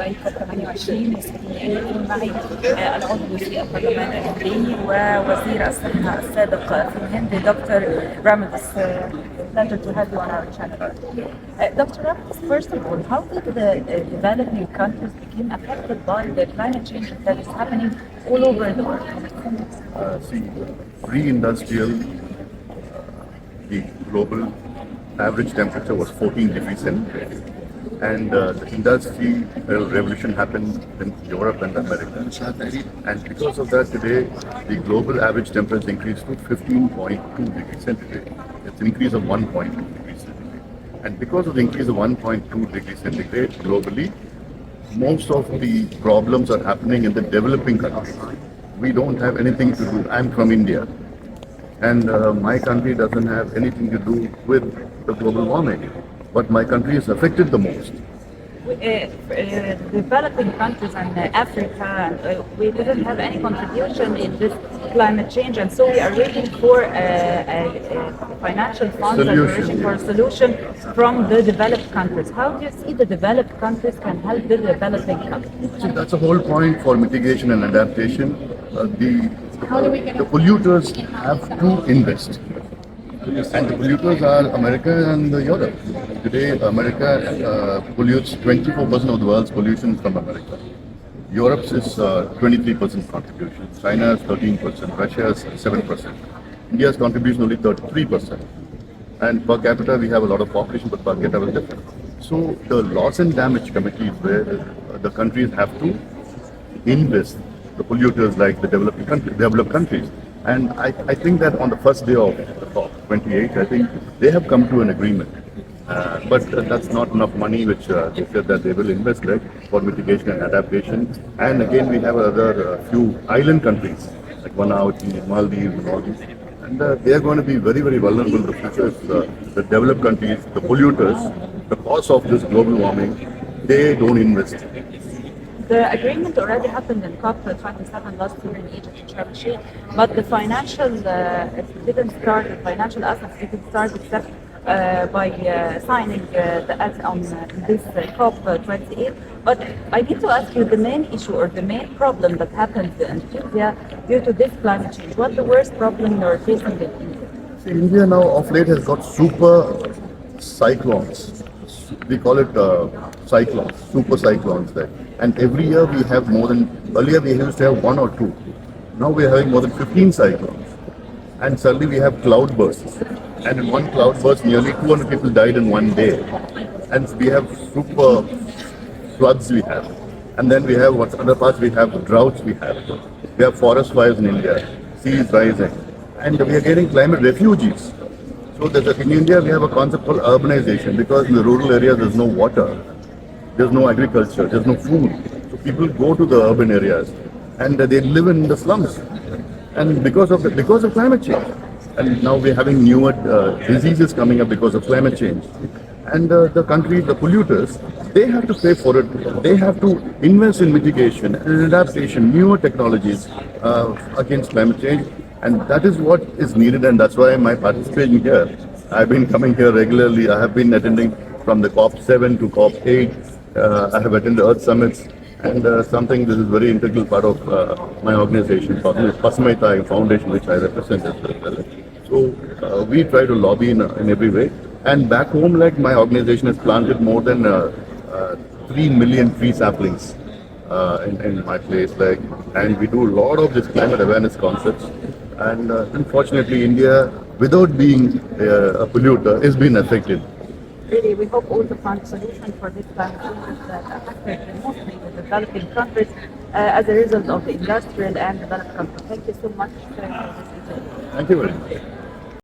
دبي كوب 28. يسعدني أن يكون معي العضو في البرلمان الهندي ووزير الصحة السابق في الهند دكتور رامدس. Pleasure to have you on our channel. Dr. Ramos, first of all, how did the developing countries become affected by the climate change that is happening all over the world? See, pre-industrial, the global average temperature was 14 degrees centigrade. And the industrial revolution happened in Europe and America. And because of that, today, the global average temperature increased to 15.2 degrees centigrade. It's an increase of 1.2 degrees centigrade. And because of the increase of 1.2 degrees centigrade globally, most of the problems are happening in the developing countries. We don't have anything to do. I'm from India. And my country doesn't have anything to do with the global warming. But my country is affected the most. Developing countries and Africa, we didn't have any contribution in this climate change, and so we are waiting for financial funds and we're waiting for a solution from the developed countries. How do you see the developed countries can help the developing countries? See, that's the whole point for mitigation and adaptation. The polluters have to invest. And the polluters are America and Europe. Today, America pollutes 24% of the world's pollution from America. Europe's is 23% contribution. China is 13%. Russia is 7%. India's contribution only 33%. And per capita, we have a lot of population, but per capita is different. So the loss and damage committees where the countries have to invest, the polluters like the developed countries. And I think that on the first day of the COP28, I think they have come to an agreement. But that's not enough money which they said that they will invest for mitigation and adaptation. And again, we have other few island countries like Vanuatu, Maldives and all these. And they are going to be very, very vulnerable in the future. The developed countries, the polluters, the cause of this global warming, they don't invest. The agreement already happened in COP27 last year in Egypt, in Sharm el-Sheikh, but the financial assets didn't start except by signing on this COP28. But I need to ask you the main issue or the main problem that happened in India due to this climate change. What's the worst problem you're facing in India? See, India now of late has got super cyclones. We call it cyclones, super cyclones there. And every year we have more than, earlier we used to have 1 or 2. Now we are having more than 15 cyclones. And suddenly we have cloudbursts. And in one cloudburst, nearly 200 people died in one day. And we have super floods we have. And then we have other parts, we have droughts we have. We have forest fires in India, seas rising. And we are getting climate refugees. So in India we have a concept called urbanization because in the rural areas there's no water. There's no agriculture, there's no food. So people go to the urban areas and they live in the slums. And because of climate change. And now we're having newer diseases coming up because of climate change. And the countries, the polluters, they have to pay for it. They have to invest in mitigation and adaptation, newer technologies against climate change. And that is what is needed, and that's why my participation here. I've been coming here regularly. I have been attending from the COP7 to COP8. I have attended Earth Summits, and this is very integral part of my organization, Pasumai Thai Foundation, which I represent as well. So we try to lobby in every way. And back home, like my organization has planted more than 3 million tree saplings in my place, and we do a lot of this climate awareness concepts. And unfortunately, India, without being a polluter, is being affected. Really, we hope all to find solution for this climate change that affected mostly the developing countries as a result of the industrial and developed countries. Thank you so much for this interview. Thank you very much.